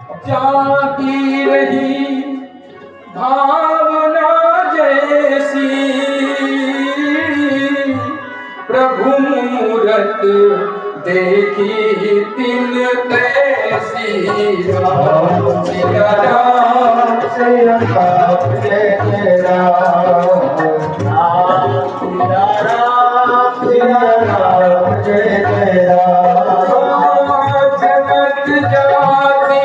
जागी रही भावना जैसी, प्रभु मूरत देखी तिन तैसी। राम सिया राम सिया राम जय जय राम। राम सिया राम सिया राम जय जय राम। जगत जाति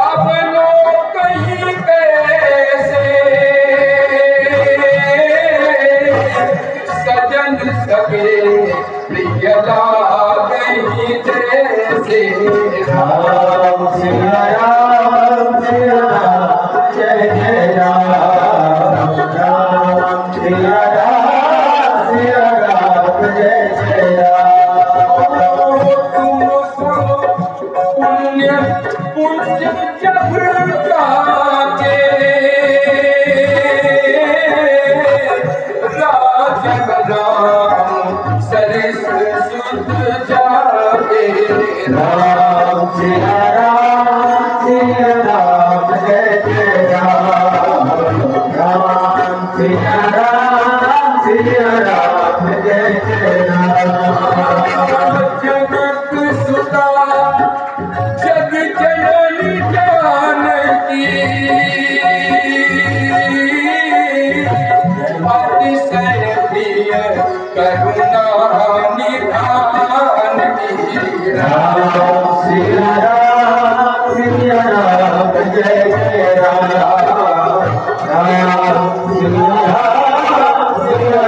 अब लोग कहीं कैसे, सजन सगे प्रिय लागहि जैसे। राम सिया राम जय जय राम। राम सिया राम जय जय राम। तुम पुण्य पुण्य जब गाते, राजन राम सरिस सुत जाते। राम सिया राम जय जय राम। राम सिया राम जय जय राम। जनक सुता जग जननी जानकी, अतिशय प्रिय करुणा निधान की। राम सिया राम जय जय राम। राम सिया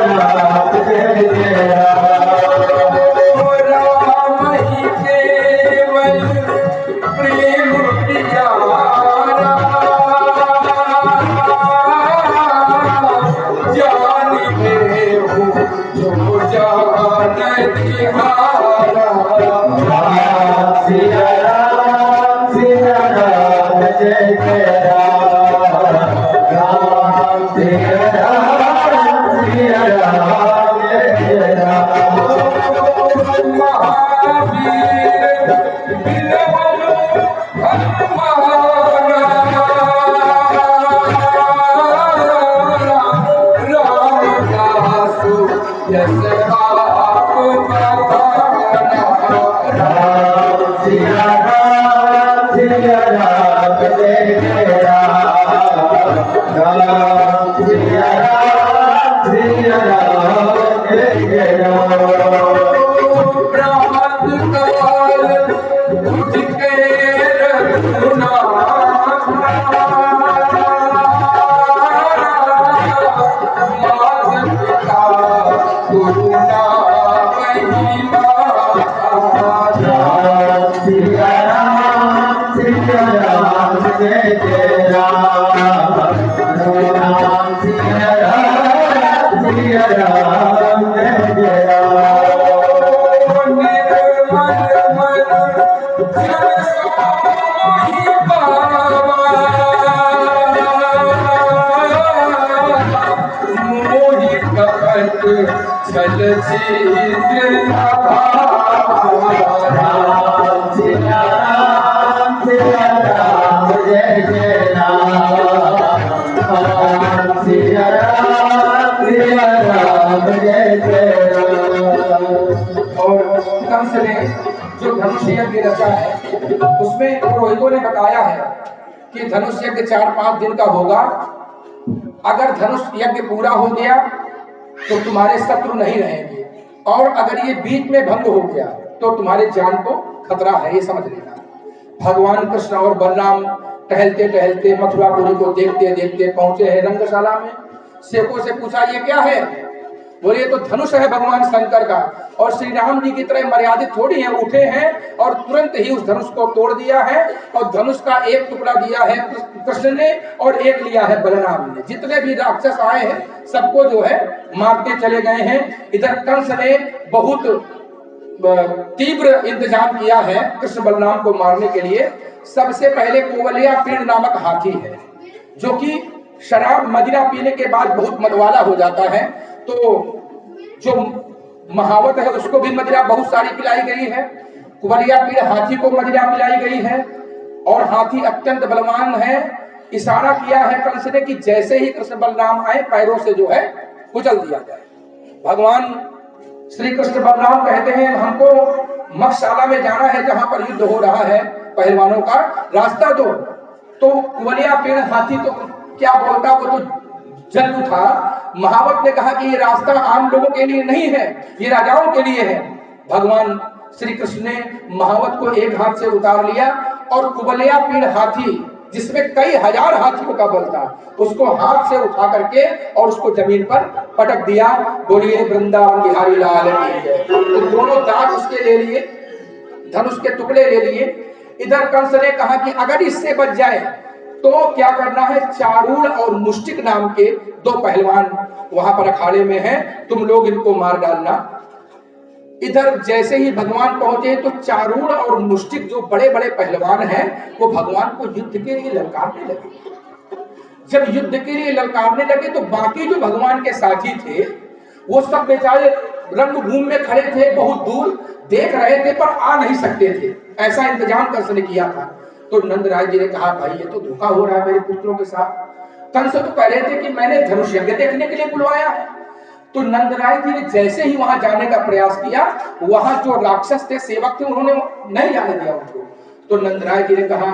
राम जय जय राम। राम ही केवल प्रेम प्यारा, जान ले हो जो जान तिहारा। राम सिया राम जय जय राम। राम सिया राम जय जय राम। महावीर बिलवलो हनुमाना, रामदासु यस आप बखाना। राम सिया राम जय जय राम। राम सिया राम जय जय राम। प्रात काल उठ के रघुनाथ, मात पिता करुणा वही माता। राम सिया राम जय जय राम। राम सिया राम जय जय राम। मोहि कपट छल छिद्र राम सिया राम जय जय राम। राम सिया राम जय जय राम। और कंस ने जो धनुष यज्ञ रचा है, उसमें पुरोहितों ने बताया है कि धनुष यज्ञ 4-5 दिन का होगा। अगर धनुष यज्ञ पूरा हो गया तो तुम्हारे शत्रु नहीं रहेंगे, और अगर ये बीच में भंग हो गया तो तुम्हारे जान को खतरा है, ये समझ लेना। भगवान कृष्ण और बलराम टहलते टहलते मथुरापुरी को देखते देखते पहुंचे हैं रंगशाला में। सेवकों से पूछा ये क्या है? बोले तो धनुष है भगवान शंकर का, और श्री राम जी की तरह मर्यादित थोड़ी है। उठे हैं और तुरंत ही उस धनुष को तोड़ दिया है, और धनुष का एक टुकड़ा दिया है कृष्ण ने और एक लिया है बलराम ने। जितने भी राक्षस आए हैं सबको जो है मारते चले गए हैं। इधर कंस ने बहुत तीव्र इंतजाम किया है कृष्ण बलराम को मारने के लिए। सबसे पहले कोवलिया पीड़ नामक हाथी है, जो कि शराब मदिरा पीने के बाद बहुत मतवाला हो जाता है, तो जो महावत है उसको भी मदिरा बहुत सारी पिलाई गई है। कुवलिया पीर हाथी को मदिरा पिलाई गई है। और हाथी अत्यंत बलवान है। इशारा किया है कंस ने कि जैसे ही कृष्ण बलराम आए पैरों से जो है कुचल दिया जाए। भगवान श्री कृष्ण बलराम कहते हैं हमको मक्षशाला में जाना है जहां पर युद्ध हो रहा है, पहलवानों का रास्ता दो। तो कुवलिया पेड़ हाथी तो क्या बोलता, वो तो जल उठा। महावत ने कहा कि ये रास्ता आम लोगों के लिए नहीं है, ये राजाओं के लिए है। भगवान श्री कृष्ण ने महावत को एक हाथ से उतार लिया और कुवलिया पेड़ हाथी जिसमें कई हजार हाथियों का बल था उसको हाथ से उठा करके और उसको जमीन पर पटक दिया। बोलिए वृंदावन बिहारी लाल की जय। तो दोनों दांत उसके ले लिए, धनुष के टुकड़े ले लिए। इधर कंस ने कहा कि अगर इससे बच जाए तो क्या करना है, चारूल और मुष्टिक नाम के दो पहलवान वहां पर अखाड़े में हैं, तुम लोग इनको मार डालना। इधर जैसे ही भगवान पहुंचे तो चारूल और मुष्टिक जो बड़े बड़े पहलवान हैं वो भगवान को युद्ध के लिए ललकारने लगे। जब युद्ध के लिए ललकारने लगे तो बाकी जो भगवान के साथी थे वो सब बेचारे रंगभूमि में खड़े थे, बहुत दूर देख रहे थे पर आ नहीं सकते थे। ऐसा इंतजाम कंस ने किया था। तो नंदराय जी ने कहा भाई ये तो धोखा हो रहा है मेरे पुत्रों के साथ। कंस तो कह रहे थे कि मैंने धनुष यज्ञ देखने के लिए बुलवाया है। तो नंदराय जी ने जैसे ही वहां जाने का प्रयास किया, वहां जो राक्षस थे सेवक थे उन्होंने नहीं जाने दिया उनको। तो नंदराय जी ने कहा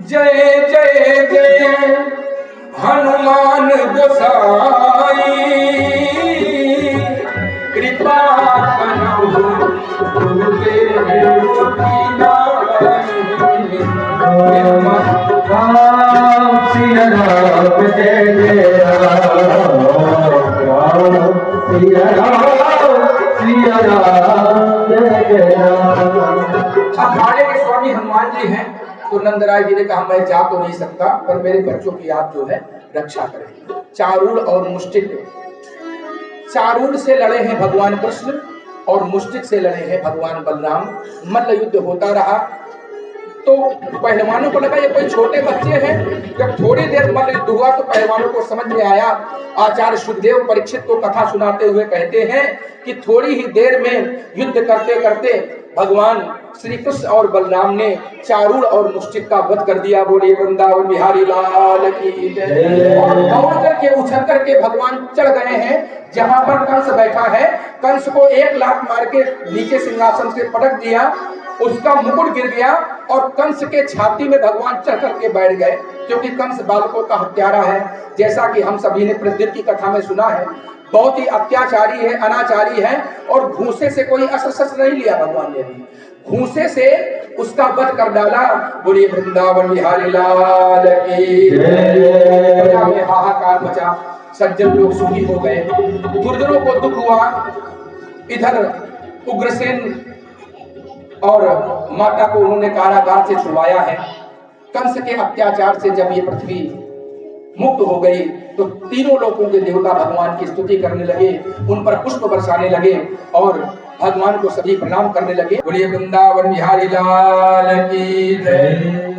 जय जय जय हनुमान गोसाई कृपा अखाड़े के स्वामी हनुमान जी हैं। तो नंदराय जी ने कहा मैं जा तो नहीं सकता पर मेरे बच्चों की आप जो है रक्षा करें। चारूल और मुष्टिक, चारूल से लड़े हैं भगवान कृष्ण और मुष्टिक से लड़े हैं भगवान बलराम। मल्ल युद्ध होता रहा तो पहलवानों को लगा ये कोई छोटे बच्चे हैं। जब थोड़ी देर मल्ल युद्ध हुआ तो पहलवानों को समझ में आया। आचार्य सुखदेव परीक्षित को कथा सुनाते हुए कहते हैं कि थोड़ी ही देर में युद्ध करते करते भगवान श्री कृष्ण और बलराम ने चारूल और मुष्टिक का वध कर दिया। बोलिए वृंदावन बिहारी लाल की जय। और दौड़ करके उछल करके भगवान चढ़ गए हैं जहां पर कंस बैठा है। कंस को एक लात मार के नीचे सिंहासन से पटक दिया, उसका मुकुट गिर गया और कंस के छाती में भगवान चढ़ करके बैठ गए। क्योंकि कंस बालकों का हत्यारा है, जैसा कि हम सभी ने प्रद्युम्न की कथा में सुना है। बहुत ही अत्याचारी है, अनाचारी है और घूसे से कोई अस्त्र शस्त्र नहीं लिया भगवान ने भी, घूसे से उसका वध कर डाला। बोलिए वृंदावन बिहारी लाल की जय। प्रजा में हाहाकार मचा, सज्जन लोग सुखी हो गए, दुर्जनों को दुख हुआ। इधर उग्रसेन और माता को उन्होंने कारागार से छुड़वाया है। कंस के अत्याचार से जब ये पृथ्वी मुक्त हो गई तो तीनों लोगों के देवता भगवान की स्तुति करने लगे, उन पर पुष्प बरसाने लगे और भगवान को सभी प्रणाम करने लगे। बोलिए वृंदावन बिहारी लाल की जय।